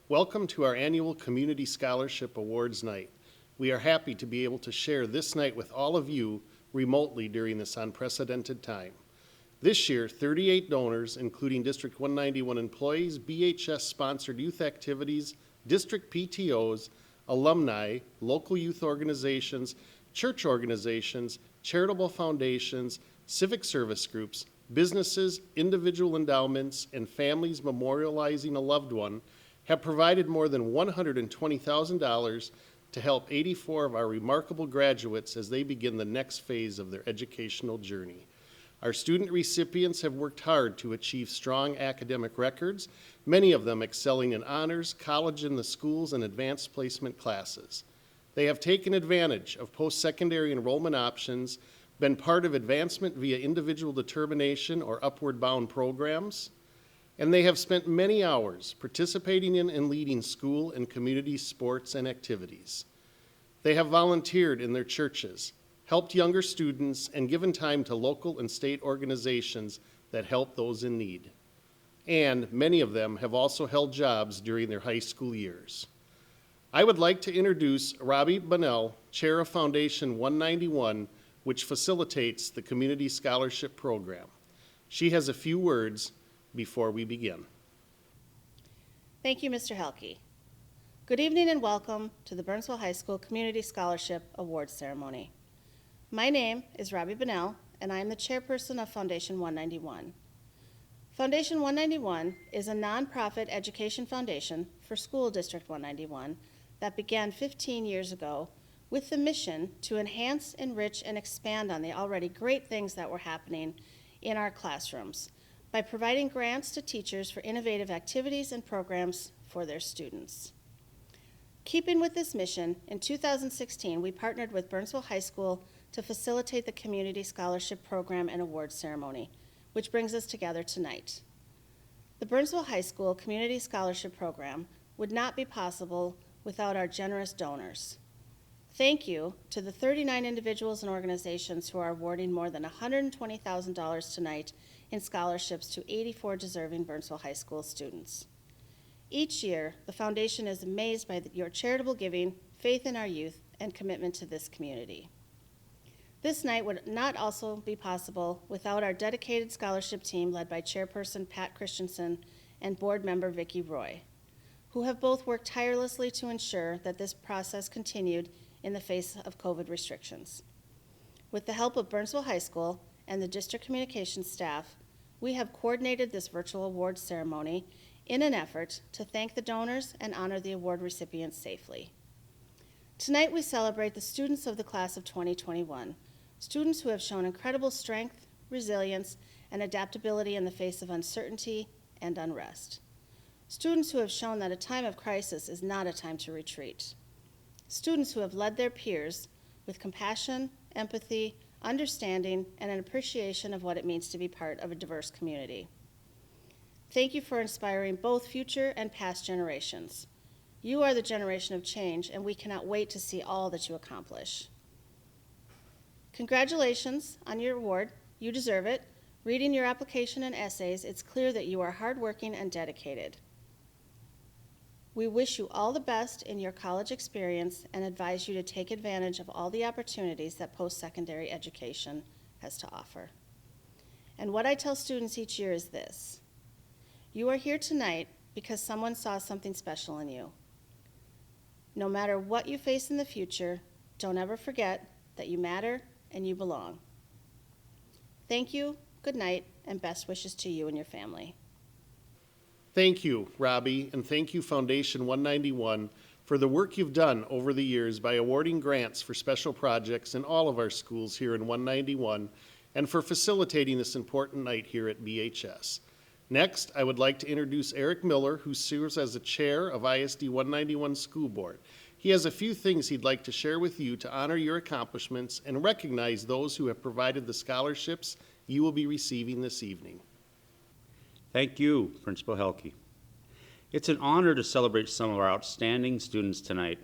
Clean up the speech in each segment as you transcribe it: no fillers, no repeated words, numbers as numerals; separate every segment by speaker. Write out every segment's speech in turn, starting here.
Speaker 1: Welcome to our annual Community Scholarship Awards Night. We are happy to be able to share this night with all of you remotely during this unprecedented time. This year, 38 donors, including District 191 employees, BHS-sponsored youth activities, district PTOs, alumni, local youth organizations, church organizations, charitable foundations, civic service groups, businesses, individual endowments, and families memorializing a loved one have provided more than $120,000 to help 84 of our remarkable graduates as they begin the next phase of their educational journey. Our student recipients have worked hard to achieve strong academic records, many of them excelling in honors, college in the schools, and advanced placement classes. They have taken advantage of post-secondary enrollment options, been part of advancement via individual determination or upward bound programs, and they have spent many hours participating in and leading school and community sports and activities. They have volunteered in their churches, helped younger students, and given time to local and state organizations that help those in need. And many of them have also held jobs during their high school years. I would like to introduce Robbie Bunnell, Chair of Foundation 191, which facilitates the Community Scholarship Program. She has a few words before we begin.
Speaker 2: Thank you, Mr. Helke. Good evening and welcome to the Burnsville High School Community Scholarship Awards Ceremony. My name is Robbie Bunnell, and I am the chairperson of Foundation 191. Foundation 191 is a nonprofit education foundation for School District 191 that began 15 years ago with the mission to enhance, enrich, and expand on the already great things that were happening in our classrooms by providing grants to teachers for innovative activities and programs for their students. Keeping with this mission, in 2016, we partnered with Burnsville High School to facilitate the Community Scholarship Program and Awards Ceremony, which brings us together tonight. The Burnsville High School Community Scholarship Program would not be possible without our generous donors. Thank you to the 39 individuals and organizations who are awarding more than $120,000 tonight in scholarships to 84 deserving Burnsville High School students. Each year, the foundation is amazed by your charitable giving, faith in our youth, and commitment to this community. This night would not also be possible without our dedicated scholarship team led by Chairperson Pat Christensen and Board Member Vicki Roy, who have both worked tirelessly to ensure that this process continued in the face of COVID restrictions. With the help of Burnsville High School and the district communications staff, we have coordinated this virtual awards ceremony in an effort to thank the donors and honor the award recipients safely. Tonight we celebrate the students of the class of 2021, students who have shown incredible strength, resilience, and adaptability in the face of uncertainty and unrest. Students who have shown that a time of crisis is not a time to retreat. Students who have led their peers with compassion, empathy, understanding, and an appreciation of what it means to be part of a diverse community. Thank you for inspiring both future and past generations. You are the generation of change, and we cannot wait to see all that you accomplish. Congratulations on your award. You deserve it. Reading your application and essays, it's clear that you are hardworking and dedicated. We wish you all the best in your college experience and advise you to take advantage of all the opportunities that post-secondary education has to offer. And what I tell students each year is this: you are here tonight because someone saw something special in you. No matter what you face in the future, don't ever forget that you matter and you belong. Thank you, good night, and best wishes to you and your family.
Speaker 1: Thank you, Robbie, and thank you, Foundation 191, for the work you've done over the years by awarding grants for special projects in all of our schools here in 191, and for facilitating this important night here at BHS. Next, I would like to introduce Eric Miller, who serves as the chair of ISD 191 School Board. He has a few things he'd like to share with you to honor your accomplishments and recognize those who have provided the scholarships you will be receiving this evening.
Speaker 3: Thank you, Principal Helke. It's an honor to celebrate some of our outstanding students tonight.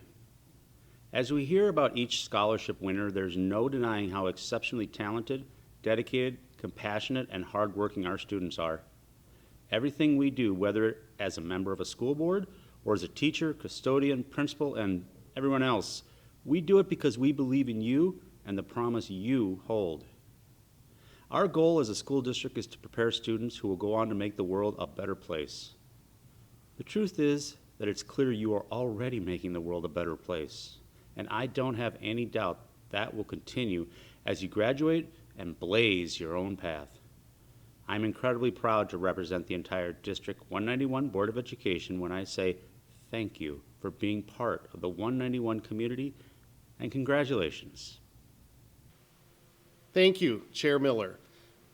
Speaker 3: As we hear about each scholarship winner, there's no denying how exceptionally talented, dedicated, compassionate, and hardworking our students are. Everything we do, whether as a member of a school board or as a teacher, custodian, principal, and everyone else. We do it because we believe in you and the promise you hold. Our goal as a school district is to prepare students who will go on to make the world a better place. The truth is that it's clear you are already making the world a better place, and I don't have any doubt that will continue as you graduate and blaze your own path. I'm incredibly proud to represent the entire District 191 Board of Education when I say thank you for being part of the 191 community, and congratulations.
Speaker 1: Thank you, Chair Miller.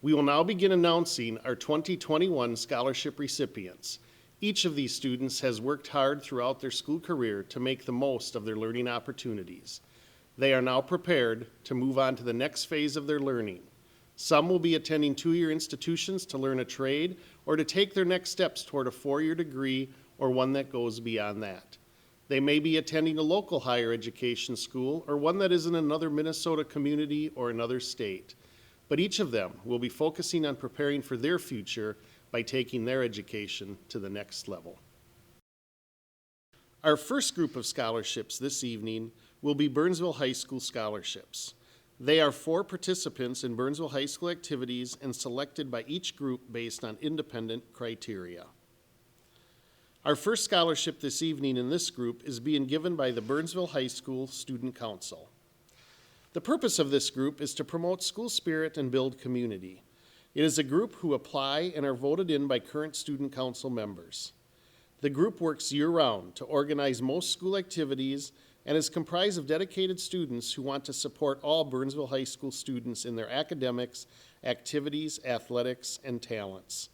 Speaker 1: We will now begin announcing our 2021 scholarship recipients. Each of these students has worked hard throughout their school career to make the most of their learning opportunities. They are now prepared to move on to the next phase of their learning. Some will be attending two-year institutions to learn a trade or to take their next steps toward a four-year degree or one that goes beyond that. They may be attending a local higher education school or one that is in another Minnesota community or another state. But each of them will be focusing on preparing for their future by taking their education to the next level. Our first group of scholarships this evening will be Burnsville High School scholarships. They are 4 participants in Burnsville High School activities and selected by each group based on independent criteria. Our first scholarship this evening in this group is being given by the Burnsville High School Student Council. The purpose of this group is to promote school spirit and build community. It is a group who apply and are voted in by current student council members. The group works year-round to organize most school activities and is comprised of dedicated students who want to support all Burnsville High School students in their academics, activities, athletics, and talents.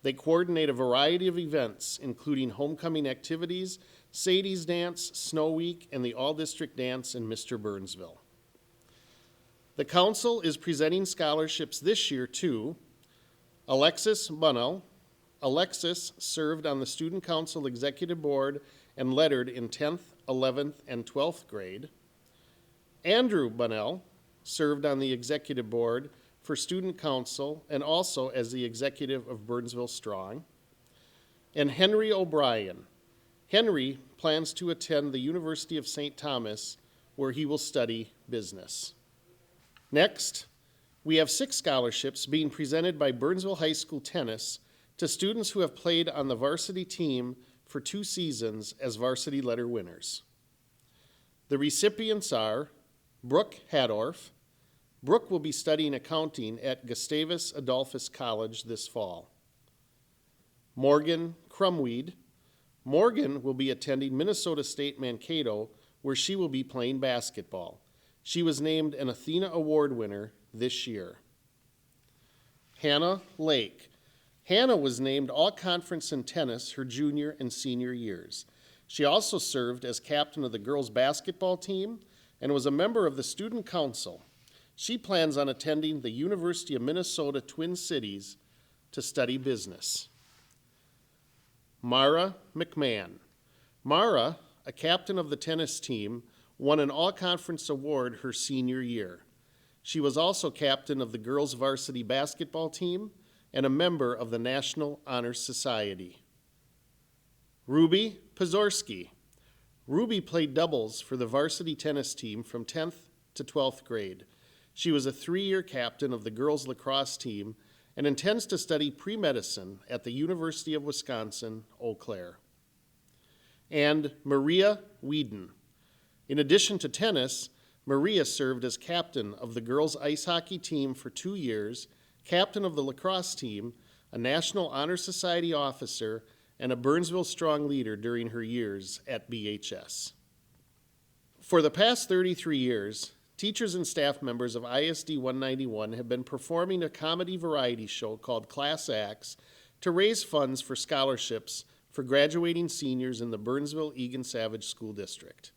Speaker 1: They coordinate a variety of events, including homecoming activities, Sadie's Dance, Snow Week, and the All-District Dance in Mr. Burnsville. The council is presenting scholarships this year to Alexis Bunnell. Alexis served on the Student Council Executive Board and lettered in 10th, 11th, and 12th grade. Andrew Bunnell served on the Executive Board for Student Council and also as the executive of Burnsville Strong. And Henry O'Brien. Henry plans to attend the University of St. Thomas, where he will study business. Next, we have 6 scholarships being presented by Burnsville High School Tennis to students who have played on the varsity team for 2 seasons as varsity letter winners. The recipients are Brooke Hadorf. Brooke will be studying accounting at Gustavus Adolphus College this fall. Morgan Crumweed. Morgan will be attending Minnesota State Mankato, where she will be playing basketball. She was named an Athena Award winner this year. Hannah Lake. Hannah was named All-Conference in tennis her junior and senior years. She also served as captain of the girls' basketball team and was a member of the Student Council. She plans on attending the University of Minnesota Twin Cities to study business. Mara McMahon. Mara, a captain of the tennis team, won an all-conference award her senior year. She was also captain of the girls' varsity basketball team and a member of the National Honor Society. Ruby Pazorski. Ruby played doubles for the varsity tennis team from 10th to 12th grade. She was a 3-year captain of the girls' lacrosse team and intends to study pre-medicine at the University of Wisconsin, Eau Claire. And Maria Whedon. In addition to tennis, Maria served as captain of the girls' ice hockey team for 2 years, captain of the lacrosse team, a National Honor Society officer, and a Burnsville Strong leader during her years at BHS. For the past 33 years, teachers and staff members of ISD 191 have been performing a comedy variety show called Class Acts to raise funds for scholarships for graduating seniors in the Burnsville-Eagan-Savage School District.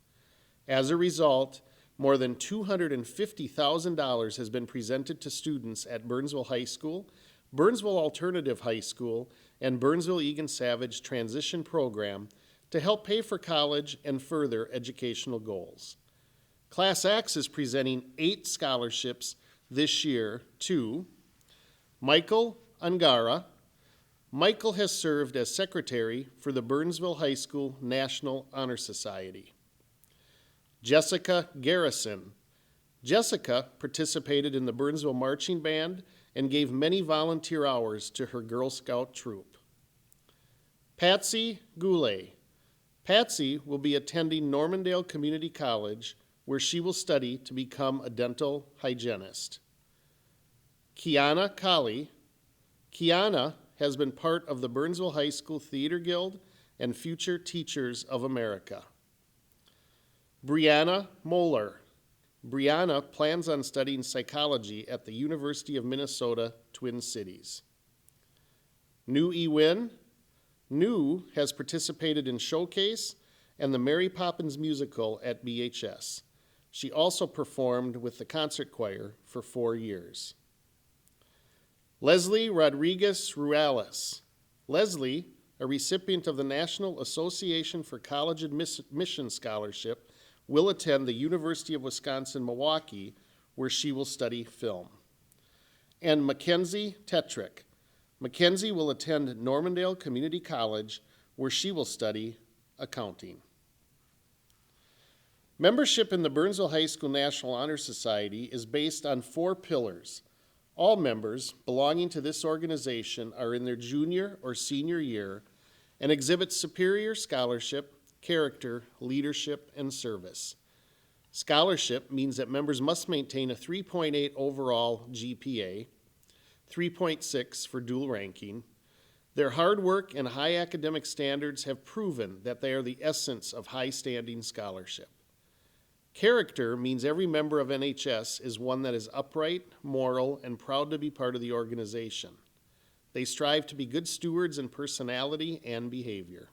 Speaker 1: As a result, more than $250,000 has been presented to students at Burnsville High School, Burnsville Alternative High School, and Burnsville-Eagan-Savage Transition Program to help pay for college and further educational goals. Class Acts is presenting 8 scholarships this year to Michael Angara. Michael has served as secretary for the Burnsville High School National Honor Society. Jessica Garrison. Jessica participated in the Burnsville Marching Band and gave many volunteer hours to her Girl Scout troop. Patsy Goulet. Patsy will be attending Normandale Community College, where she will study to become a dental hygienist. Kiana Colley. Kiana has been part of the Burnsville High School Theater Guild and Future Teachers of America. Brianna Moeller. Brianna plans on studying psychology at the University of Minnesota, Twin Cities. New Ewin. New has participated in Showcase and the Mary Poppins musical at BHS. She also performed with the concert choir for 4 years. Leslie Rodriguez Ruales. Leslie, a recipient of the National Association for College Admission Scholarship, will attend the University of Wisconsin-Milwaukee, where she will study film. And Mackenzie Tetrick. Mackenzie will attend Normandale Community College, where she will study accounting. Membership in the Burnsville High School National Honor Society is based on 4 pillars. All members belonging to this organization are in their junior or senior year and exhibit superior scholarship, character, leadership, and service. Scholarship means that members must maintain a 3.8 overall GPA, 3.6 for dual ranking. Their hard work and high academic standards have proven that they are the essence of high-standing scholarship. Character means every member of NHS is one that is upright, moral, and proud to be part of the organization. They strive to be good stewards in personality and behavior.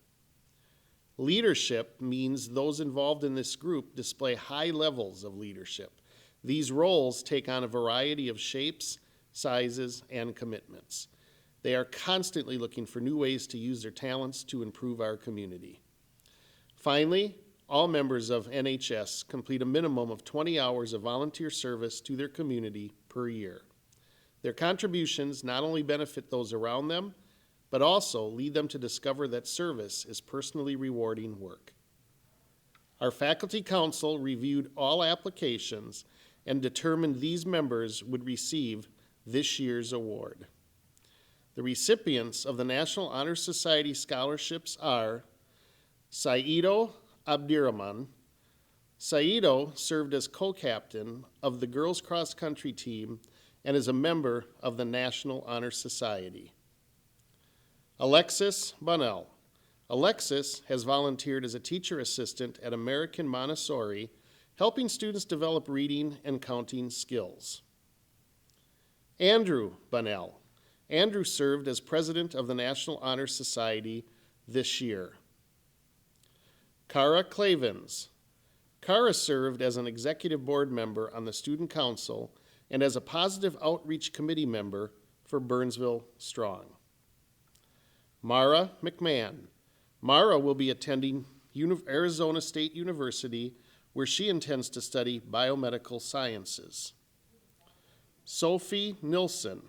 Speaker 1: Leadership means those involved in this group display high levels of leadership. These roles take on a variety of shapes, sizes, and commitments. They are constantly looking for new ways to use their talents to improve our community. Finally, all members of NHS complete a minimum of 20 hours of volunteer service to their community per year. Their contributions not only benefit those around them, but also lead them to discover that service is personally rewarding work. Our faculty council reviewed all applications and determined these members would receive this year's award. The recipients of the National Honor Society scholarships are Saido Abdirahman. Saido served as co-captain of the girls cross-country team and is a member of the National Honor Society. Alexis Bunnell. Alexis has volunteered as a teacher assistant at American Montessori, helping students develop reading and counting skills. Andrew Bunnell. Andrew served as president of the National Honor Society this year. Cara Clavens. Cara served as an executive board member on the student council and as a positive outreach committee member for Burnsville Strong. Mara McMahon. Mara will be attending Arizona State University, where she intends to study biomedical sciences. Sophie Nilsson.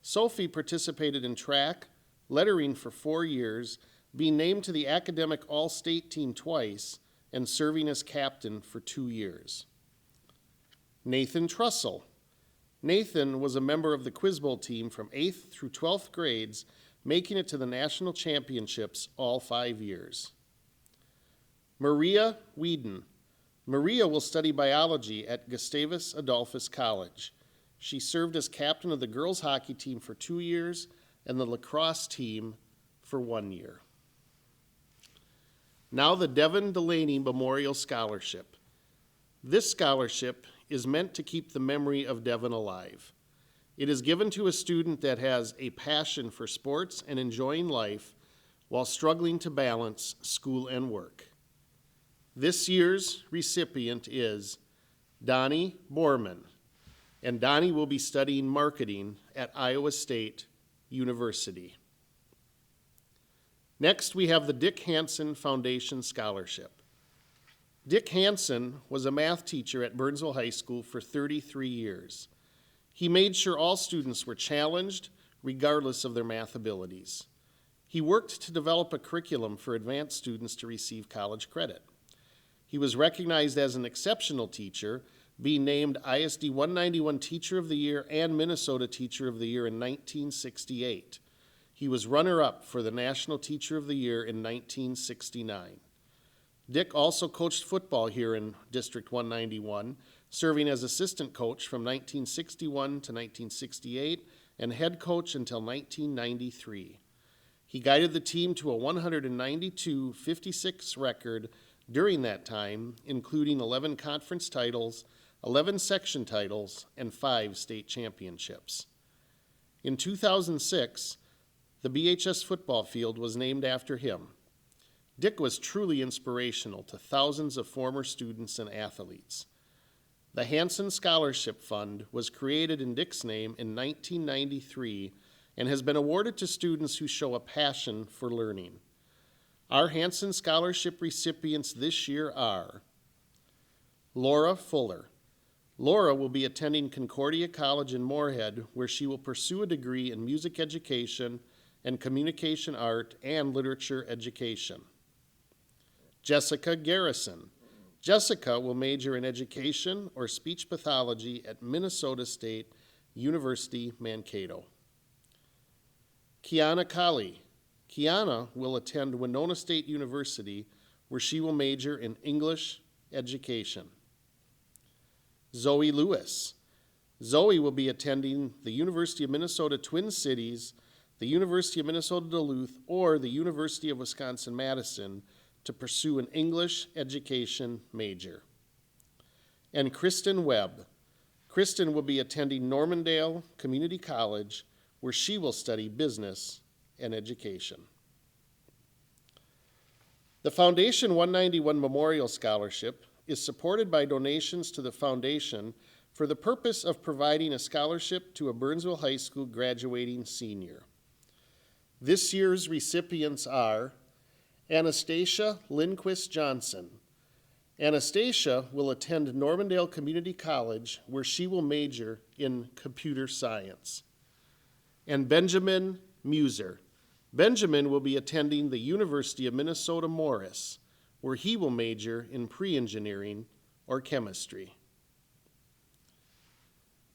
Speaker 1: Sophie participated in track, lettering for 4 years, being named to the academic all-state team twice, and serving as captain for 2 years. Nathan Trussell. Nathan was a member of the Quiz Bowl team from 8th through 12th grades, making it to the national championships all 5 years. Maria Whedon. Maria will study biology at Gustavus Adolphus College. She served as captain of the girls hockey team for 2 years and the lacrosse team for 1 year. Now the Devin Delaney Memorial Scholarship. This scholarship is meant to keep the memory of Devin alive. It is given to a student that has a passion for sports and enjoying life while struggling to balance school and work. This year's recipient is Donnie Borman, and Donnie will be studying marketing at Iowa State University. Next, we have the Dick Hansen Foundation Scholarship. Dick Hansen was a math teacher at Burnsville High School for 33 years. He made sure all students were challenged regardless of their math abilities. He worked to develop a curriculum for advanced students to receive college credit. He was recognized as an exceptional teacher, being named ISD 191 Teacher of the Year and Minnesota Teacher of the Year in 1968. He was runner-up for the National Teacher of the Year in 1969. Dick also coached football here in District 191, serving as assistant coach from 1961 to 1968 and head coach until 1993. He guided the team to a 192-56 record during that time, including 11 conference titles, 11 section titles, and 5 state championships. In 2006, the BHS football field was named after him. Dick was truly inspirational to thousands of former students and athletes. The Hanson Scholarship Fund was created in Dick's name in 1993 and has been awarded to students who show a passion for learning. Our Hanson Scholarship recipients this year are Laura Fuller. Laura will be attending Concordia College in Moorhead, where she will pursue a degree in music education and communication art and literature education. Jessica Garrison. Jessica will major in education or speech pathology at Minnesota State University, Mankato. Kiana Kali. Kiana will attend Winona State University, where she will major in English education. Zoe Lewis. Zoe will be attending the University of Minnesota Twin Cities, the University of Minnesota Duluth, or the University of Wisconsin-Madison to pursue an English education major. And Kristen Webb. Kristen will be attending Normandale Community College, where she will study business and education. The Foundation 191 Memorial Scholarship is supported by donations to the foundation for the purpose of providing a scholarship to a Burnsville High School graduating senior. This year's recipients are Anastasia Lindquist Johnson. Anastasia will attend Normandale Community College, where she will major in computer science. And Benjamin Muser. Benjamin will be attending the University of Minnesota Morris, where he will major in pre-engineering or chemistry.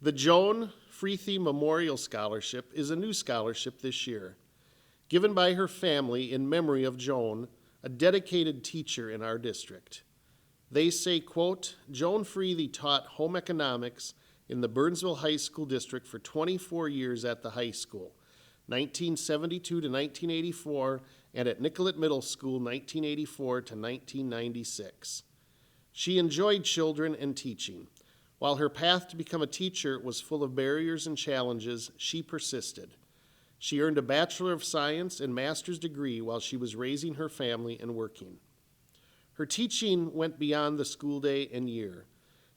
Speaker 1: The Joan Freathy Memorial Scholarship is a new scholarship this year, given by her family in memory of Joan, a dedicated teacher in our district. They say, quote, Joan Freathy taught home economics in the Burnsville High School District for 24 years at the high school, 1972 to 1984, and at Nicollet Middle School, 1984 to 1996. She enjoyed children and teaching. While her path to become a teacher was full of barriers and challenges, she persisted. She earned a Bachelor of Science and Master's degree while she was raising her family and working. Her teaching went beyond the school day and year.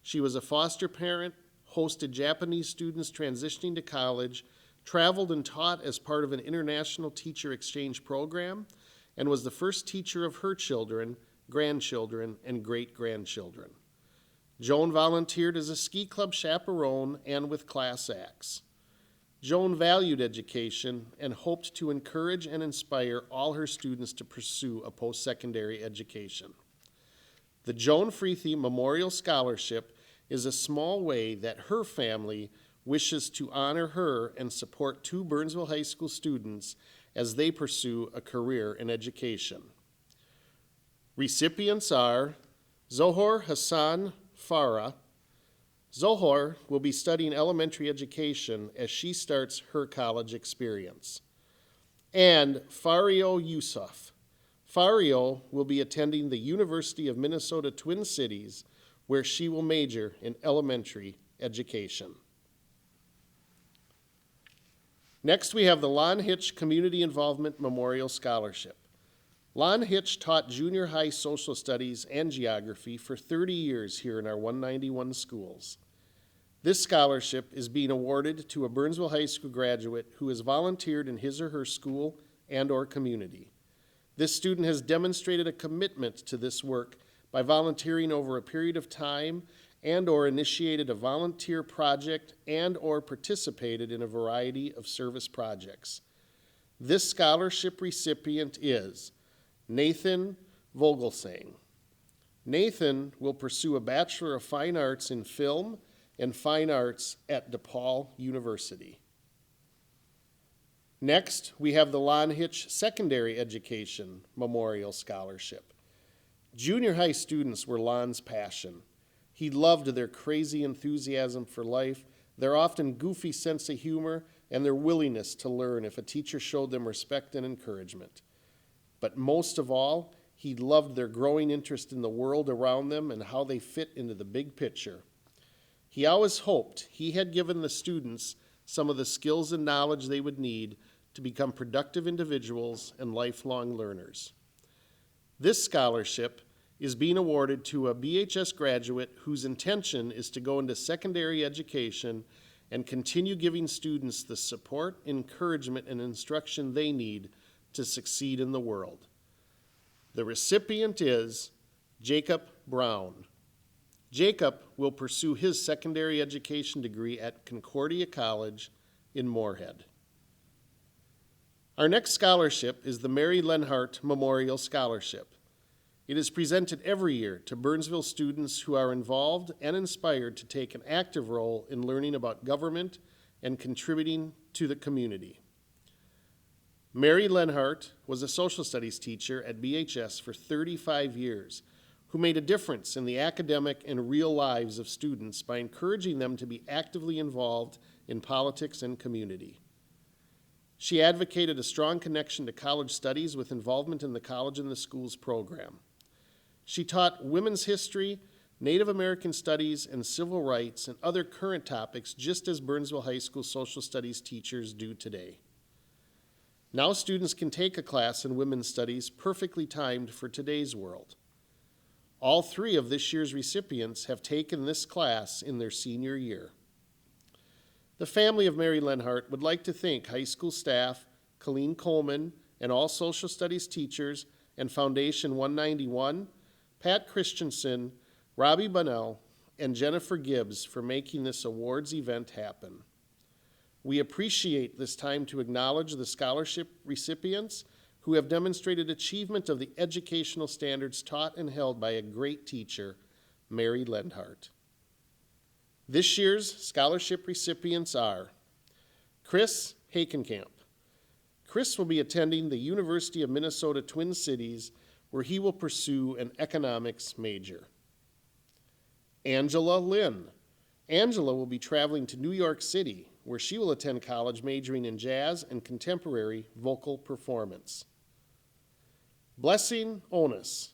Speaker 1: She was a foster parent, hosted Japanese students transitioning to college, traveled and taught as part of an international teacher exchange program, and was the first teacher of her children, grandchildren, and great-grandchildren. Joan volunteered as a ski club chaperone and with class acts. Joan valued education and hoped to encourage and inspire all her students to pursue a post-secondary education. The Joan Freathy Memorial Scholarship is a small way that her family wishes to honor her and support 2 Burnsville High School students as they pursue a career in education. Recipients are Zohor Hassan Farah. Zohor will be studying elementary education as she starts her college experience. And Fario Yusuf. Fario will be attending the University of Minnesota Twin Cities, where she will major in elementary education. Next, we have the Lon Hitch Community Involvement Memorial Scholarship. Lon Hitch taught junior high social studies and geography for 30 years here in our 191 schools. This scholarship is being awarded to a Burnsville High School graduate who has volunteered in his or her school and or community. This student has demonstrated a commitment to this work by volunteering over a period of time and or initiated a volunteer project and or participated in a variety of service projects. This scholarship recipient is Nathan Vogelsang. Nathan will pursue a Bachelor of Fine Arts in Film and Fine Arts at DePaul University. Next, we have the Hitch Secondary Education Memorial Scholarship. Junior high students were Lon's passion. He loved their crazy enthusiasm for life, their often goofy sense of humor, and their willingness to learn if a teacher showed them respect and encouragement. But most of all, he loved their growing interest in the world around them and how they fit into the big picture. He always hoped he had given the students some of the skills and knowledge they would need to become productive individuals and lifelong learners. This scholarship is being awarded to a BHS graduate whose intention is to go into secondary education and continue giving students the support, encouragement, and instruction they need to succeed in the world. The recipient is Jacob Brown. Jacob will pursue his secondary education degree at Concordia College in Moorhead. Our next scholarship is the Mary Lenhardt Memorial Scholarship. It is presented every year to Burnsville students who are involved and inspired to take an active role in learning about government and contributing to the community. Mary Lenhardt was a social studies teacher at BHS for 35 years, who made a difference in the academic and real lives of students by encouraging them to be actively involved in politics and community. She advocated a strong connection to college studies with involvement in the college and the school's program. She taught women's history, Native American studies, and civil rights and other current topics just as Burnsville High School social studies teachers do today. Now students can take a class in women's studies perfectly timed for today's world. All three of this year's recipients have taken this class in their senior year. The family of Mary Lenhardt would like to thank high school staff, Colleen Coleman, and all social studies teachers, and Foundation 191, Pat Christensen, Robbie Bunnell, and Jennifer Gibbs for making this awards event happen. We appreciate this time to acknowledge the scholarship recipients who have demonstrated achievement of the educational standards taught and held by a great teacher, Mary Lenhardt. This year's scholarship recipients are Chris Hakenkamp. Chris will be attending the University of Minnesota Twin Cities, where he will pursue an economics major. Angela Lynn. Angela will be traveling to New York City, where she will attend college majoring in jazz and contemporary vocal performance. Blessing Onus.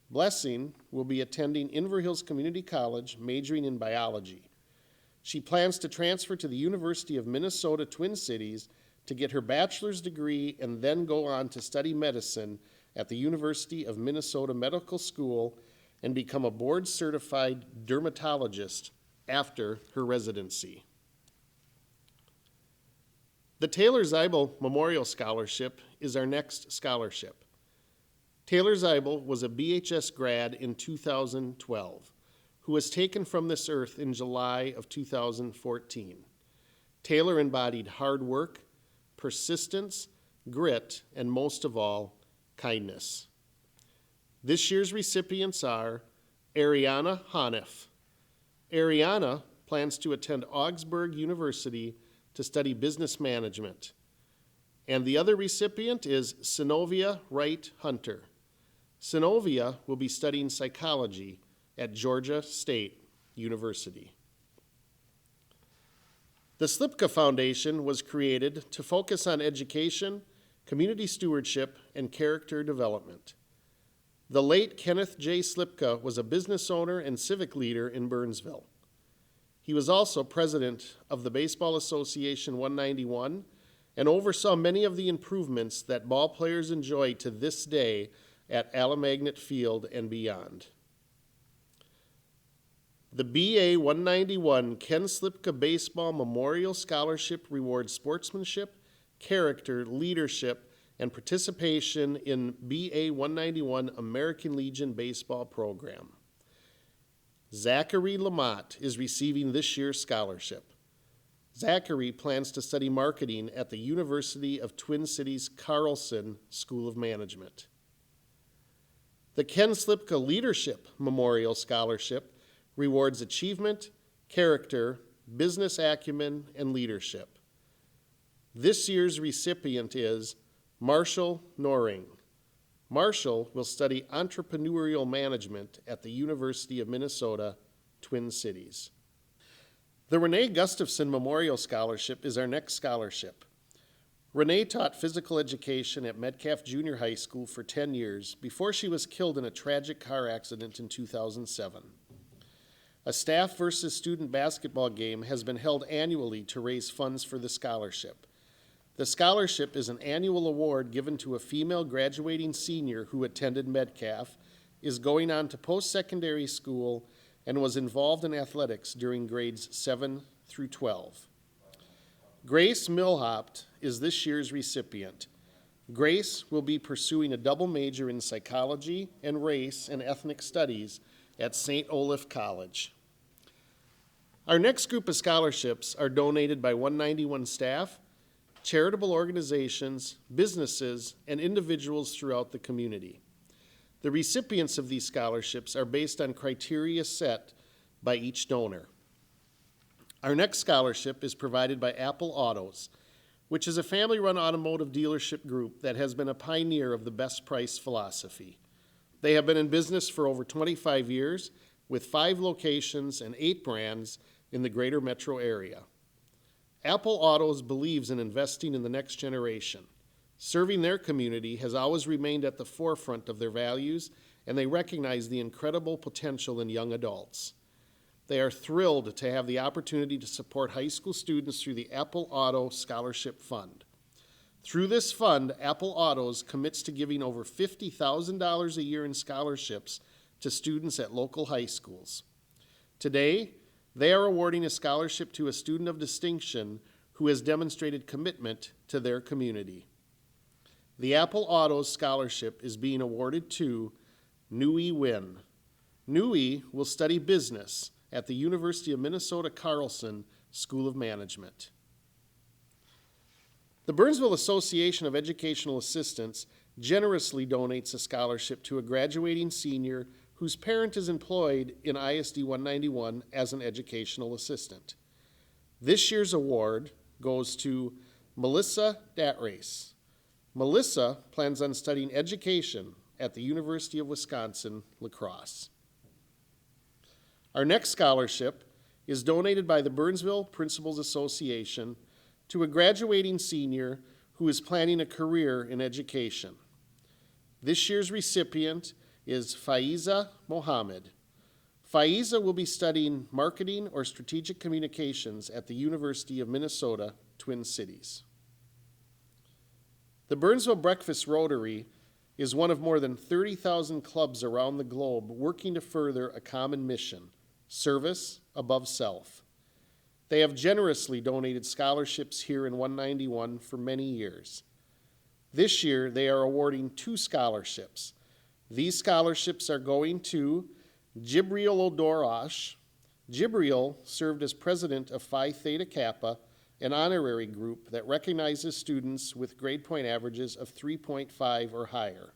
Speaker 1: Blessing will be attending Inver Hills Community College, majoring in biology. She plans to transfer to the University of Minnesota Twin Cities to get her bachelor's degree and then go on to study medicine at the University of Minnesota Medical School and become a board-certified dermatologist after her residency. The Taylor Ziebol Memorial Scholarship is our next scholarship. Taylor Ziebol was a BHS grad in 2012, who was taken from this earth in July of 2014. Taylor embodied hard work, persistence, grit, and most of all, kindness. This year's recipients are Ariana Hanif. Ariana plans to attend Augsburg University to study business management. And the other recipient is Synovia Wright Hunter. Synovia will be studying psychology at Georgia State University. The Slipka Foundation was created to focus on education, community stewardship, and character development. The late Kenneth J. Slipka was a business owner and civic leader in Burnsville. He was also president of the Baseball Association 191 and oversaw many of the improvements that ball players enjoy to this day at Alamagnet Field and beyond. The BA 191 Ken Slipka Baseball Memorial Scholarship rewards sportsmanship, character, leadership, and participation in BA 191 American Legion Baseball Program. Zachary Lamott is receiving this year's scholarship. Zachary plans to study marketing at the University of Twin Cities Carlson School of Management. The Ken Slipka Leadership Memorial Scholarship rewards achievement, character, business acumen, and leadership. This year's recipient is Marshall Noring. Marshall will study entrepreneurial management at the University of Minnesota, Twin Cities. The Renae Gustafson Memorial Scholarship is our next scholarship. Renae taught physical education at Metcalf Junior High School for 10 years before she was killed in a tragic car accident in 2007. A staff versus student basketball game has been held annually to raise funds for the scholarship. The scholarship is an annual award given to a female graduating senior who attended Metcalf, is going on to post-secondary school, and was involved in athletics during grades 7 through 12. Grace Milhopt is this year's recipient. Grace will be pursuing a double major in psychology and race and ethnic studies at St. Olaf College. Our next group of scholarships are donated by 191 staff, charitable organizations, businesses, and individuals throughout the community. The recipients of these scholarships are based on criteria set by each donor. Our next scholarship is provided by Apple Autos, which is a family-run automotive dealership group that has been a pioneer of the best price philosophy. They have been in business for over 25 years with 5 locations and 8 brands in the greater metro area. Apple Autos believes in investing in the next generation. Serving their community has always remained at the forefront of their values, and they recognize the incredible potential in young adults. They are thrilled to have the opportunity to support high school students through the Apple Auto Scholarship Fund. Through this fund, Apple Autos commits to giving over $50,000 a year in scholarships to students at local high schools. Today, they are awarding a scholarship to a student of distinction who has demonstrated commitment to their community. The Apple Autos Scholarship is being awarded to Nui Wynn. Nui will study business at the University of Minnesota Carlson School of Management. The Burnsville Association of Educational Assistants generously donates a scholarship to a graduating senior whose parent is employed in ISD 191 as an educational assistant. This year's award goes to Melissa Datrace. Melissa plans on studying education at the University of Wisconsin, La Crosse. Our next scholarship is donated by the Burnsville Principals Association to a graduating senior who is planning a career in education. This year's recipient is Faiza Mohammed. Faiza will be studying marketing or strategic communications at the University of Minnesota, Twin Cities. The Burnsville Breakfast Rotary is one of more than 30,000 clubs around the globe working to further a common mission, service above self. They have generously donated scholarships here in 191 for many years. This year, they are awarding 2 scholarships. These scholarships are going to Jibril Odorash. Jibril served as president of Phi Theta Kappa, an honorary group that recognizes students with grade point averages of 3.5 or higher.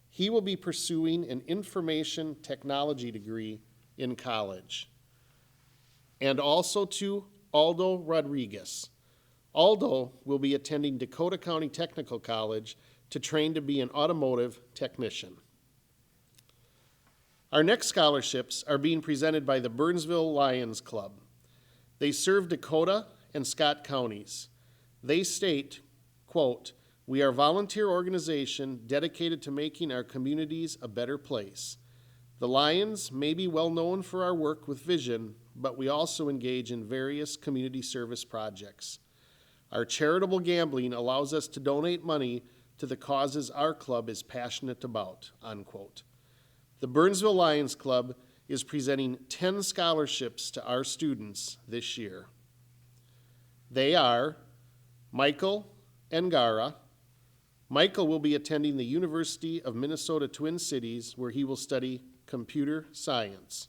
Speaker 1: He will be pursuing an information technology degree in college. And also to Aldo Rodriguez. Aldo will be attending Dakota County Technical College to train to be an automotive technician. Our next scholarships are being presented by the Burnsville Lions Club. They serve Dakota and Scott counties. They state, quote, "We are a volunteer organization dedicated to making our communities a better place. The Lions may be well known for our work with vision, but we also engage in various community service projects. Our charitable gambling allows us to donate money to the causes our club is passionate about," unquote. The Burnsville Lions Club is presenting 10 scholarships to our students this year. They are Michael Engara. Michael will be attending the University of Minnesota Twin Cities, where he will study computer science.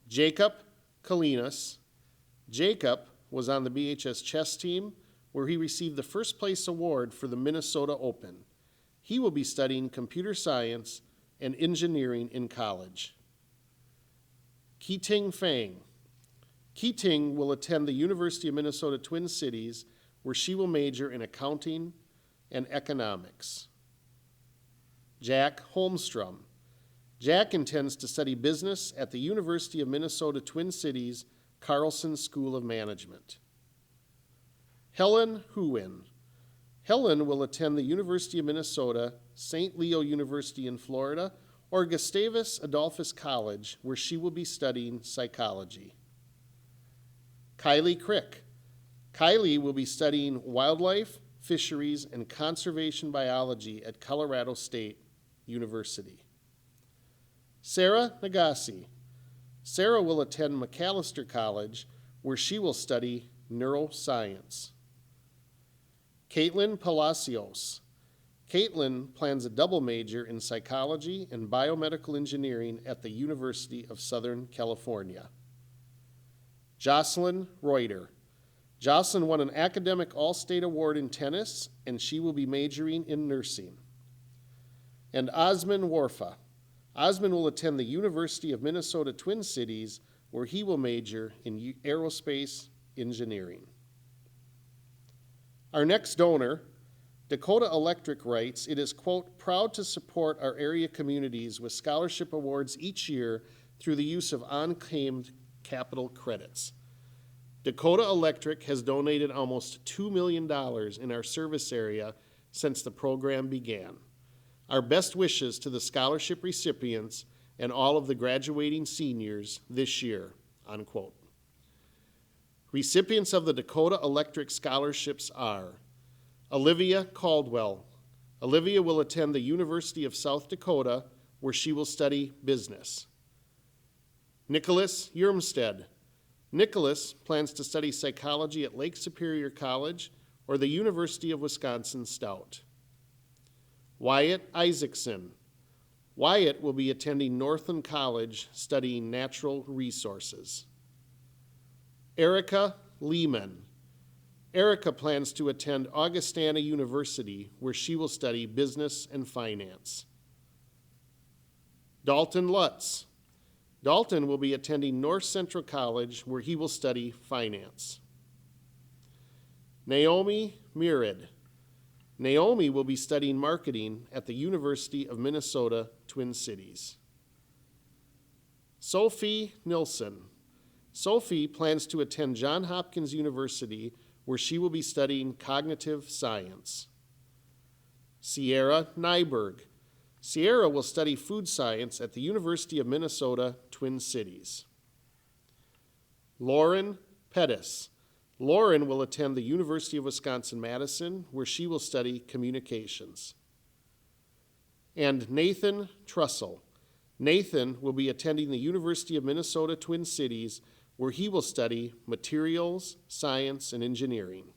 Speaker 1: Jacob Kalinas. Jacob was on the BHS chess team, where he received the first place award for the Minnesota Open. He will be studying computer science and engineering in college. Keating Fang. Keating will attend the University of Minnesota Twin Cities, where she will major in accounting and economics. Jack Holmstrom. Jack intends to study business at the University of Minnesota Twin Cities Carlson School of Management. Helen Huwin. Helen will attend the University of Minnesota, St. Leo University in Florida, or Gustavus Adolphus College, where she will be studying psychology. Kylie Crick. Kylie will be studying wildlife, fisheries, and conservation biology at Colorado State University. Sarah Nagasi. Sarah will attend Macalester College, where she will study neuroscience. Caitlin Palacios. Caitlin plans a double major in psychology and biomedical engineering at the University of Southern California. Jocelyn Reuter. Jocelyn won an academic all-state award in tennis, and she will be majoring in nursing. And Osman Warfa. Osman will attend the University of Minnesota Twin Cities, where he will major in aerospace engineering. Our next donor, DAKOTA Electric, writes, "It is, quote, proud to support our area communities with scholarship awards each year through the use of unclaimed capital credits. DAKOTA Electric has donated almost $2 million in our service area since the program began. Our best wishes to the scholarship recipients and all of the graduating seniors this year," unquote. Recipients of the DAKOTA Electric scholarships are Olivia Caldwell. Olivia will attend the University of South Dakota, where she will study business. Nicholas Yermstead. Nicholas plans to study psychology at Lake Superior College or the University of Wisconsin-Stout. Wyatt Isaacson. Wyatt will be attending Northland College studying natural resources. Erica Lehman. Erica plans to attend Augustana University, where she will study business and finance. Dalton Lutz. Dalton will be attending North Central College, where he will study finance. Naomi Murid. Naomi will be studying marketing at the University of Minnesota Twin Cities. Sophie Nilsson. Sophie plans to attend Johns Hopkins University, where she will be studying cognitive science. Sierra Nyberg. Sierra will study food science at the University of Minnesota Twin Cities. Lauren Pettis. Lauren will attend the University of Wisconsin-Madison, where she will study communications. And Nathan Trussell. Nathan will be attending the University of Minnesota Twin Cities, where he will study materials, science, and engineering.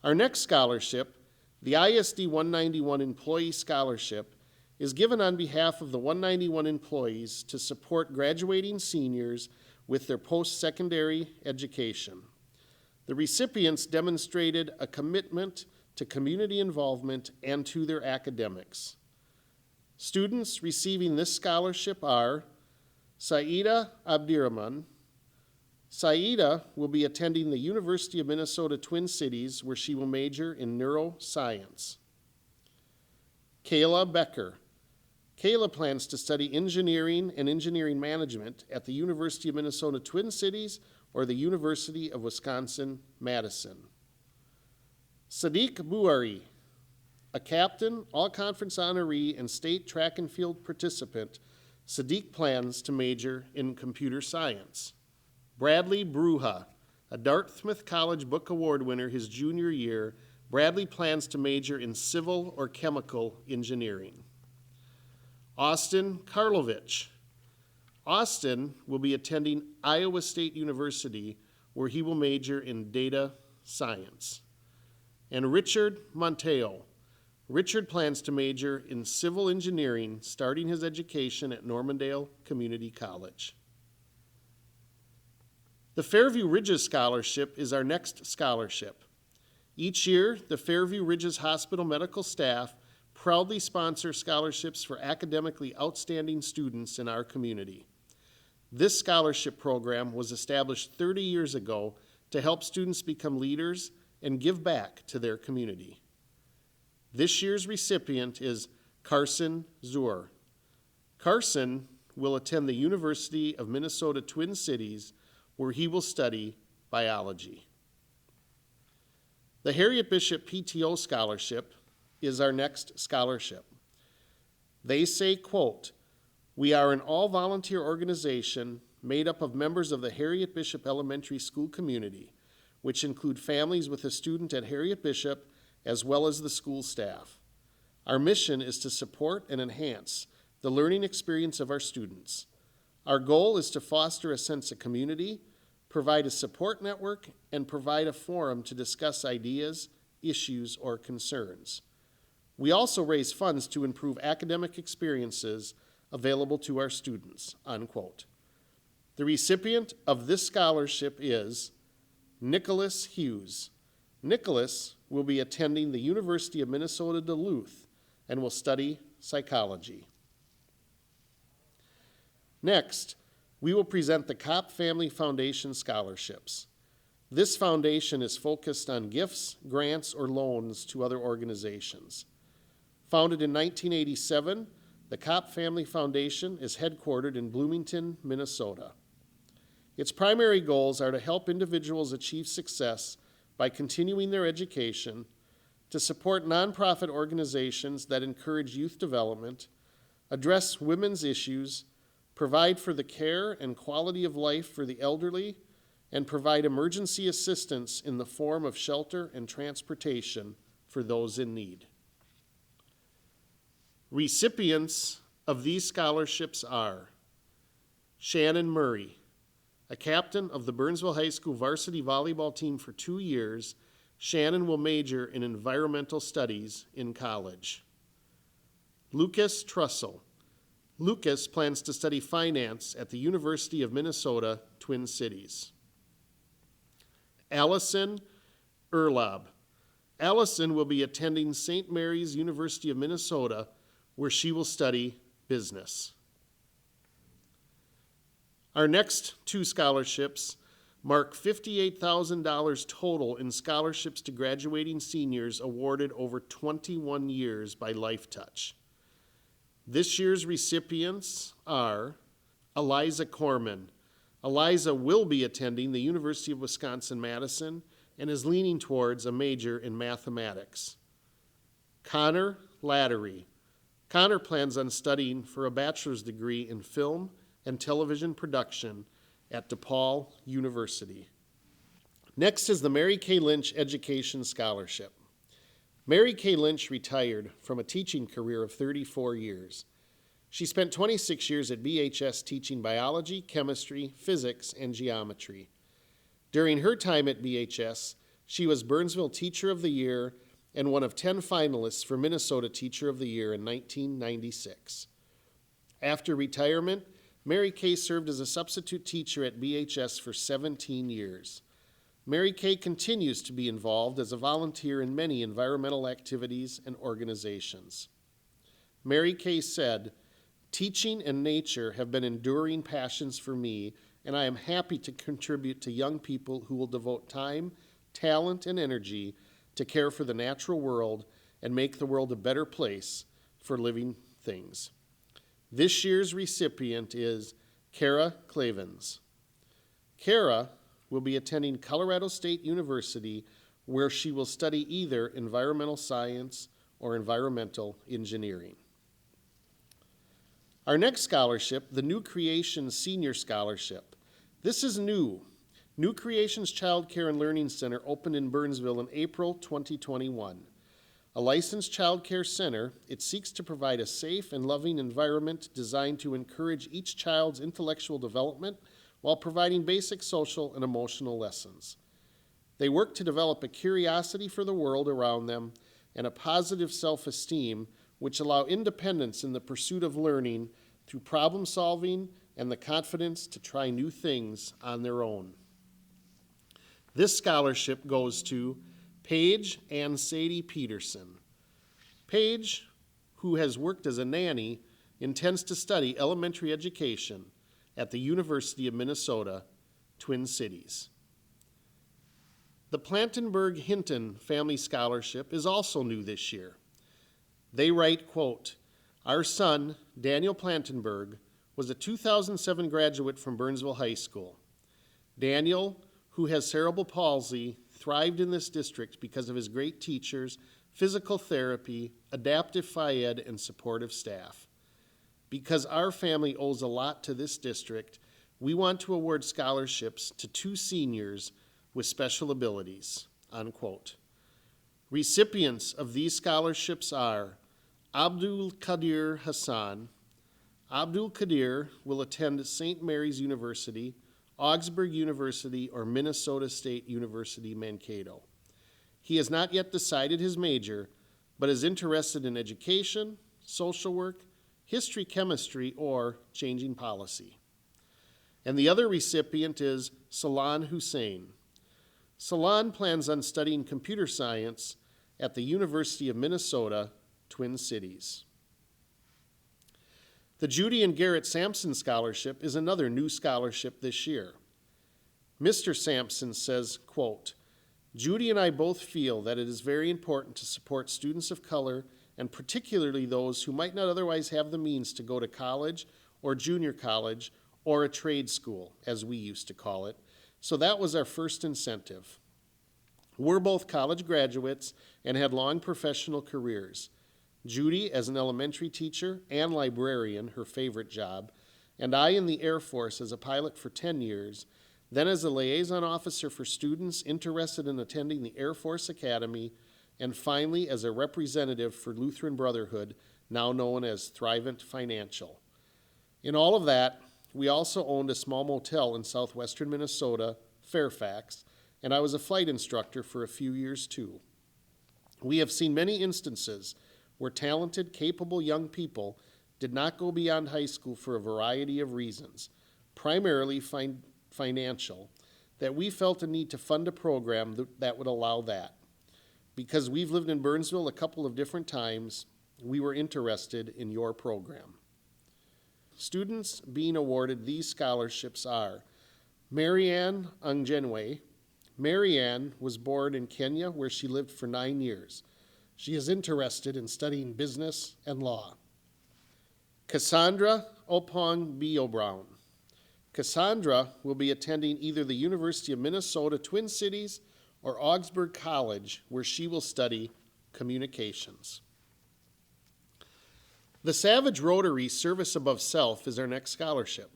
Speaker 1: Our next scholarship, the ISD 191 Employee Scholarship, is given on behalf of the 191 employees to support graduating seniors with their post-secondary education. The recipients demonstrated a commitment to community involvement and to their academics. Students receiving this scholarship are Saida Abdirahman. Saida will be attending the University of Minnesota Twin Cities, where she will major in neuroscience. Kayla Becker. Kayla plans to study engineering and engineering management at the University of Minnesota Twin Cities or the University of Wisconsin-Madison. Sadiq Buari. A captain, all-conference honoree, and state track and field participant, Sadiq plans to major in computer science. Bradley Bruja. A Dartmouth College Book Award winner his junior year, Bradley plans to major in civil or chemical engineering. Austin Karlovich. Austin will be attending Iowa State University, where he will major in data science. And Richard Monteo. Richard plans to major in civil engineering, starting his education at Normandale Community College. The Fairview Ridges Scholarship is our next scholarship. Each year, the Fairview Ridges Hospital medical staff proudly sponsor scholarships for academically outstanding students in our community. This scholarship program was established 30 years ago to help students become leaders and give back to their community. This year's recipient is Carson Zur. Carson will attend the University of Minnesota Twin Cities, where he will study biology. The Harriet Bishop PTO Scholarship is our next scholarship. They say, quote, "We are an all-volunteer organization made up of members of the Harriet Bishop Elementary School community, which include families with a student at Harriet Bishop as well as the school staff. Our mission is to support and enhance the learning experience of our students. Our goal is to foster a sense of community, provide a support network, and provide a forum to discuss ideas, issues, or concerns. We also raise funds to improve academic experiences available to our students," unquote. The recipient of this scholarship is Nicholas Hughes. Nicholas will be attending the University of Minnesota Duluth and will study psychology. Next, we will present the Kopp Family Foundation Scholarships. This foundation is focused on gifts, grants, or loans to other organizations. Founded in 1987, the Kopp Family Foundation is headquartered in Bloomington, Minnesota. Its primary goals are to help individuals achieve success by continuing their education, to support nonprofit organizations that encourage youth development, address women's issues, provide for the care and quality of life for the elderly, and provide emergency assistance in the form of shelter and transportation for those in need. Recipients of these scholarships are Shannon Murray, a captain of the Burnsville High School varsity volleyball team for 2 years. Shannon will major in environmental studies in college. Lucas Trussell. Lucas plans to study finance at the University of Minnesota Twin Cities. Allison Erlob. Allison will be attending St. Mary's University of Minnesota, where she will study business. Our next 2 scholarships mark $58,000 total in scholarships to graduating seniors awarded over 21 years by LifeTouch. This year's recipients are Eliza Corman. Eliza will be attending the University of Wisconsin-Madison and is leaning towards a major in mathematics. Connor Lattery. Connor plans on studying for a bachelor's degree in film and television production at DePaul University. Next is the Mary K. Lynch Education Scholarship. Mary K. Lynch retired from a teaching career of 34 years. She spent 26 years at BHS teaching biology, chemistry, physics, and geometry. During her time at BHS, she was Burnsville Teacher of the Year and one of 10 finalists for Minnesota Teacher of the Year in 1996. After retirement, Mary Kay served as a substitute teacher at BHS for 17 years. Mary Kay continues to be involved as a volunteer in many environmental activities and organizations. Mary Kay said, "Teaching and nature have been enduring passions for me, and I am happy to contribute to young people who will devote time, talent, and energy to care for the natural world and make the world a better place for living things." This year's recipient is Kara Clavens. Kara will be attending Colorado State University, where she will study either environmental science or environmental engineering. Our next scholarship, the New Creations Senior Scholarship. This is new. New Creations Child Care and Learning Center opened in Burnsville in April 2021. A licensed child care center, it seeks to provide a safe and loving environment designed to encourage each child's intellectual development while providing basic social and emotional lessons. They work to develop a curiosity for the world around them and a positive self-esteem, which allow independence in the pursuit of learning through problem solving and the confidence to try new things on their own. This scholarship goes to Paige and Sadie Peterson. Paige, who has worked as a nanny, intends to study elementary education at the University of Minnesota, Twin Cities. The Plantenberg Hinton Family Scholarship is also new this year. They write, quote, "Our son, Daniel Plantenberg, was a 2007 graduate from Burnsville High School. Daniel, who has cerebral palsy, thrived in this district because of his great teachers, physical therapy, adaptive phy-ed, and supportive staff. Because our family owes a lot to this district, we want to award scholarships to 2 seniors with special abilities," unquote. Recipients of these scholarships are Abdul Qadir Hassan. Abdul Qadir will attend St. Mary's University, Augsburg University, or Minnesota State University, Mankato. He has not yet decided his major, but is interested in education, social work, history, chemistry, or changing policy. And the other recipient is Salon Hussein. Salon plans on studying computer science at the University of Minnesota, Twin Cities. The Judy and Garrett Sampson Scholarship is another new scholarship this year. Mr. Sampson says, quote, "Judy and I both feel that it is very important to support students of color, and particularly those who might not otherwise have the means to go to college or junior college or a trade school, as we used to call it. So that was our first incentive. We're both college graduates and had long professional careers. Judy as an elementary teacher and librarian, her favorite job, and I in the Air Force as a pilot for 10 years, then as a liaison officer for students interested in attending the Air Force Academy, and finally as a representative for Lutheran Brotherhood, now known as Thrivent Financial. In all of that, we also owned a small motel in southwestern Minnesota, Fairfax, and I was a flight instructor for a few years too. We have seen many instances where talented, capable young people did not go beyond high school for a variety of reasons, primarily financial, that we felt a need to fund a program that would allow that. Because we've lived in Burnsville a couple of different times, we were interested in your program. Students being awarded these scholarships are Marianne Angjenwe. Marianne was born in Kenya, where she lived for 9 years. She is interested in studying business and law. Cassandra Opong Bio Brown. Cassandra will be attending either the University of Minnesota Twin Cities or Augsburg College, where she will study communications. The Savage Rotary Service Above Self is our next scholarship.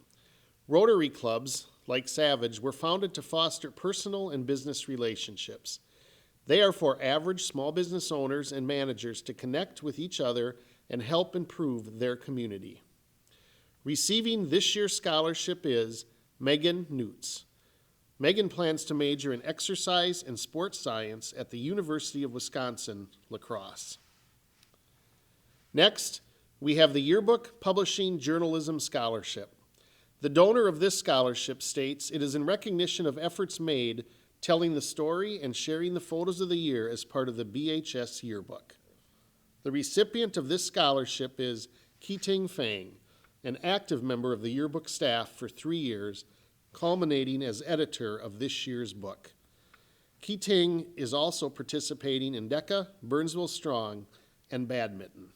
Speaker 1: Rotary clubs, like Savage, were founded to foster personal and business relationships. They are for average small business owners and managers to connect with each other and help improve their community. Receiving this year's scholarship is Megan Newts. Megan plans to major in exercise and sports science at the University of Wisconsin, La Crosse. Next, we have the Yearbook Publishing Journalism Scholarship. The donor of this scholarship states it is in recognition of efforts made telling the story and sharing the photos of the year as part of the BHS Yearbook. The recipient of this scholarship is Keating Fang, an active member of the yearbook staff for 3 years, culminating as editor of this year's book. Keating is also participating in DECA, Burnsville Strong, and badminton.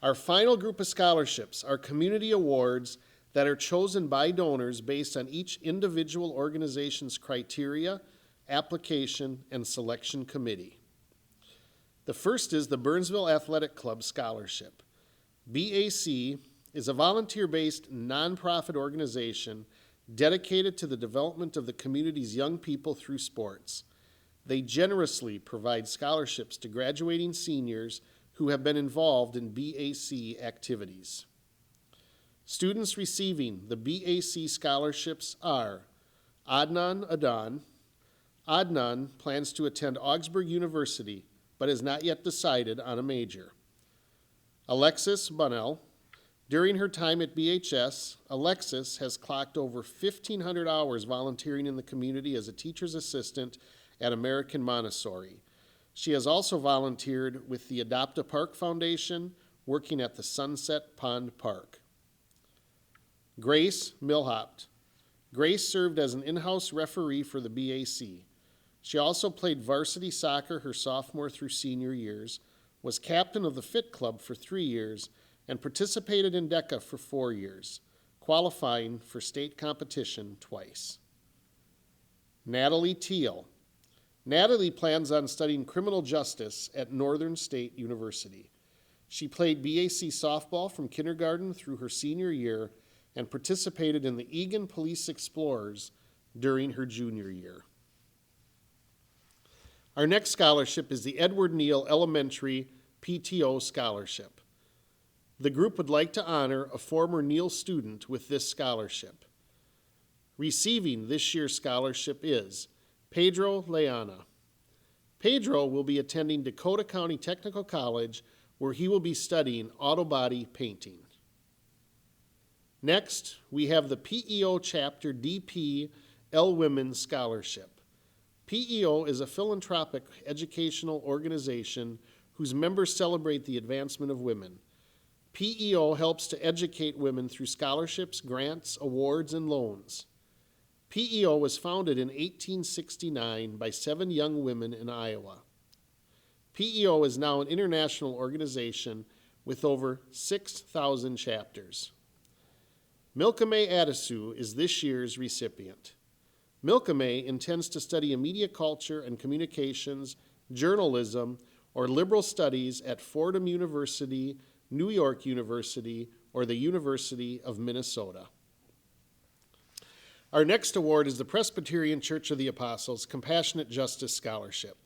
Speaker 1: Our final group of scholarships are community awards that are chosen by donors based on each individual organization's criteria, application, and selection committee. The first is the Burnsville Athletic Club Scholarship. BAC is a volunteer-based nonprofit organization dedicated to the development of the community's young people through sports. They generously provide scholarships to graduating seniors who have been involved in BAC activities. Students receiving the BAC scholarships are Adnan Adan. Adnan plans to attend Augsburg University, but has not yet decided on a major. Alexis Bunnell During her time at BHS, Alexis has clocked over 1,500 hours volunteering in the community as a teacher's assistant at American Montessori. She has also volunteered with the Adopt a Park Foundation, working at the Sunset Pond Park. Grace Milhopt. Grace served as an in-house referee for the BAC. She also played varsity soccer her sophomore through senior years, was captain of the Fit Club for 3 years, and participated in DECA for 4 years, qualifying for state competition twice. Natalie Teal. Natalie plans on studying criminal justice at Northern State University. She played BAC softball from kindergarten through her senior year and participated in the Eagan Police Explorers during her junior year. Our next scholarship is the Edward Neill Elementary P.E.O. Scholarship. The group would like to honor a former Neill student with this scholarship. Receiving this year's scholarship is Pedro Leana. Pedro will be attending DAKOTA County Technical College, where he will be studying auto body painting. Next, we have the P.E.O. Chapter DP L Women Scholarship. P.E.O. is a philanthropic educational organization whose members celebrate the advancement of women. P.E.O. helps to educate women through scholarships, grants, awards, and loans. P.E.O. was founded in 1869 by 7 young women in Iowa. P.E.O. is now an international organization with over 6,000 chapters. Milkame Adisu is this year's recipient. Milkame intends to study media culture and communications, journalism, or liberal studies at Fordham University, New York University, or the University of Minnesota. Our next award is the Presbyterian Church of the Apostles Compassionate Justice Scholarship.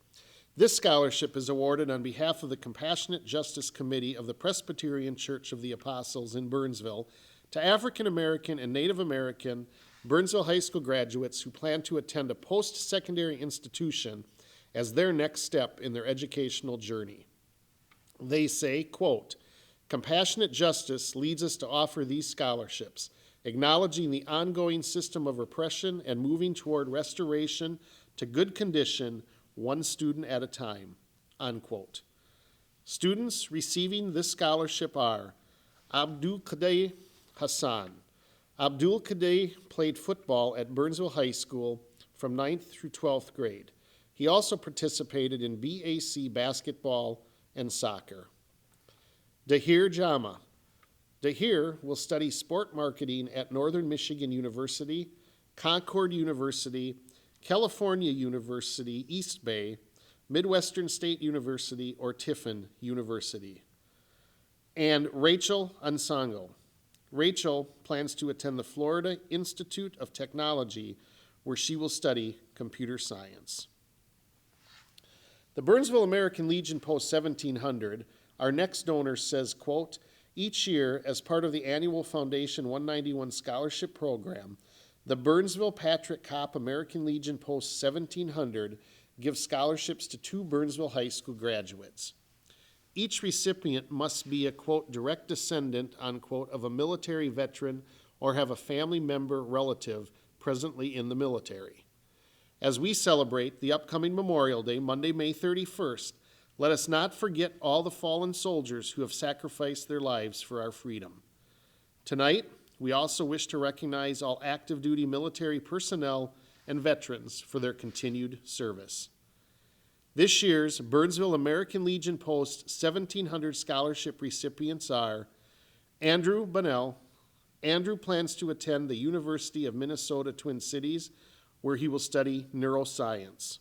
Speaker 1: This scholarship is awarded on behalf of the Compassionate Justice Committee of the Presbyterian Church of the Apostles in Burnsville to African American and Native American Burnsville High School graduates who plan to attend a post-secondary institution as their next step in their educational journey. They say, quote, "Compassionate justice leads us to offer these scholarships, acknowledging the ongoing system of oppression and moving toward restoration to good condition, one student at a time," unquote. Students receiving this scholarship are Abdul Qadir Hassan. Abdul Qadir played football at Burnsville High School from 9th through 12th grade. He also participated in BAC basketball and soccer. Dahir Jama. Dahir will study sport marketing at Northern Michigan University, Concord University, California University, East Bay, Midwestern State University, or Tiffin University. And Rachel Ansango. Rachel plans to attend the Florida Institute of Technology, where she will study computer science. The Burnsville American Legion Post 1700, our next donor says, quote, "Each year, as part of the annual Foundation 191 Scholarship Program, the Burnsville Patrick Kopp American Legion Post 1700 gives scholarships to 2 Burnsville High School graduates. Each recipient must be a, quote, direct descendant, unquote, of a military veteran or have a family member relative presently in the military. As we celebrate the upcoming Memorial Day, Monday, May 31st, let us not forget all the fallen soldiers who have sacrificed their lives for our freedom. Tonight, we also wish to recognize all active duty military personnel and veterans for their continued service. This year's Burnsville American Legion Post 1700 scholarship recipients are Andrew Bunnell. Andrew plans to attend the University of Minnesota Twin Cities, where he will study neuroscience.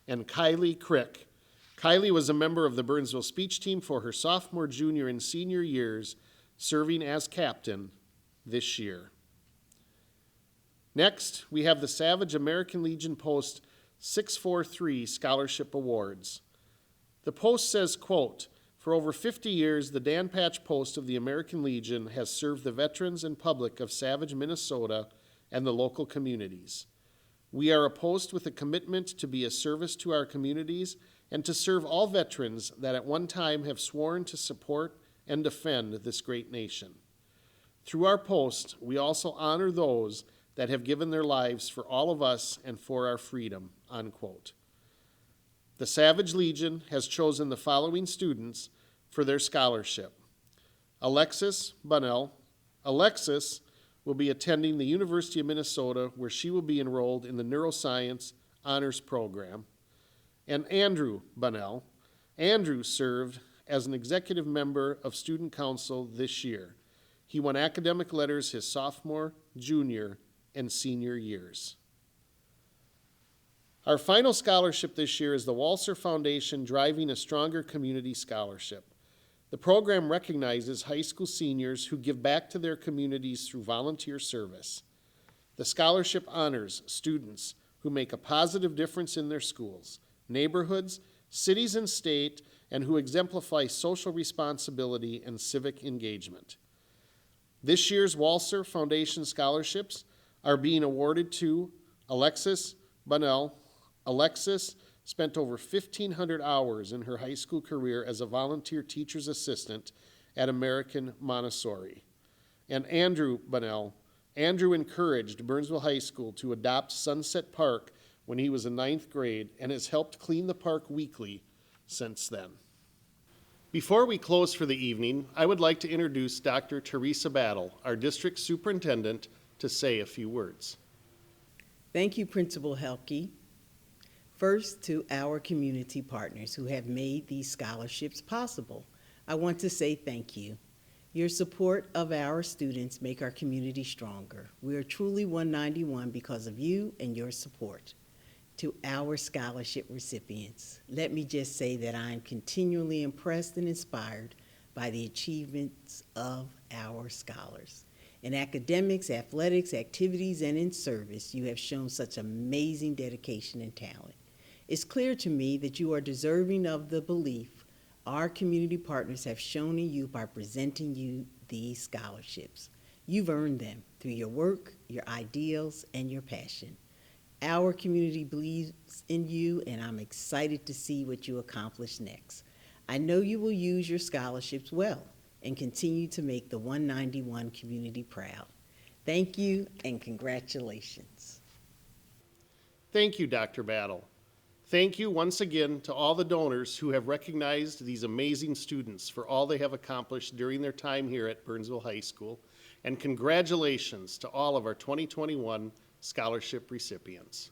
Speaker 1: And Kylie Crick. Kylie was a member of the Burnsville speech team for her sophomore, junior, and senior years, serving as captain this year. Next, we have the Savage American Legion Post 643 Scholarship Awards. The post says, quote, "For over 50 years, the Dan Patch Post of the American Legion has served the veterans and public of Savage, Minnesota, and the local communities. We are a post with a commitment to be a service to our communities and to serve all veterans that at one time have sworn to support and defend this great nation. Through our post, we also honor those that have given their lives for all of us and for our freedom, unquote. The Savage Legion has chosen the following students for their scholarship. Alexis Bunnell. Alexis will be attending the University of Minnesota, where she will be enrolled in the Neuroscience Honors Program. And Andrew Bunnell. Andrew served as an executive member of Student Council this year. He won academic letters his sophomore, junior, and senior years. Our final scholarship this year is the Walser Foundation Driving a Stronger Community Scholarship. The program recognizes high school seniors who give back to their communities through volunteer service. The scholarship honors students who make a positive difference in their schools, neighborhoods, cities and state, and who exemplify social responsibility and civic engagement. This year's Walser Foundation scholarships are being awarded to Alexis Bunnell. Alexis spent over 1,500 hours in her high school career as a volunteer teacher's assistant at American Montessori. And Andrew Bunnell. Andrew encouraged Burnsville High School to adopt Sunset Park when he was in 9th grade and has helped clean the park weekly since then. Before we close for the evening, I would like to introduce Dr. Teresa Battle, our district superintendent, to say a few words.
Speaker 4: Thank you, Principal Helke. First, to our community partners who have made these scholarships possible, I want to say thank you. Your support of our students make our community stronger. We are truly 191 because of you and your support. To our scholarship recipients, let me just say that I am continually impressed and inspired by the achievements of our scholars. In academics, athletics, activities, and in service, you have shown such amazing dedication and talent. It's clear to me that you are deserving of the belief our community partners have shown in you by presenting you these scholarships. You've earned them through your work, your ideals, and your passion. Our community believes in you, and I'm excited to see what you accomplish next. I know you will use your scholarships well and continue to make the 191 community proud. Thank you and congratulations.
Speaker 1: Thank you, Dr. Battle. Thank you once again to all the donors who have recognized these amazing students for all they have accomplished during their time here at Burnsville High School, and congratulations to all of our 2021 scholarship recipients.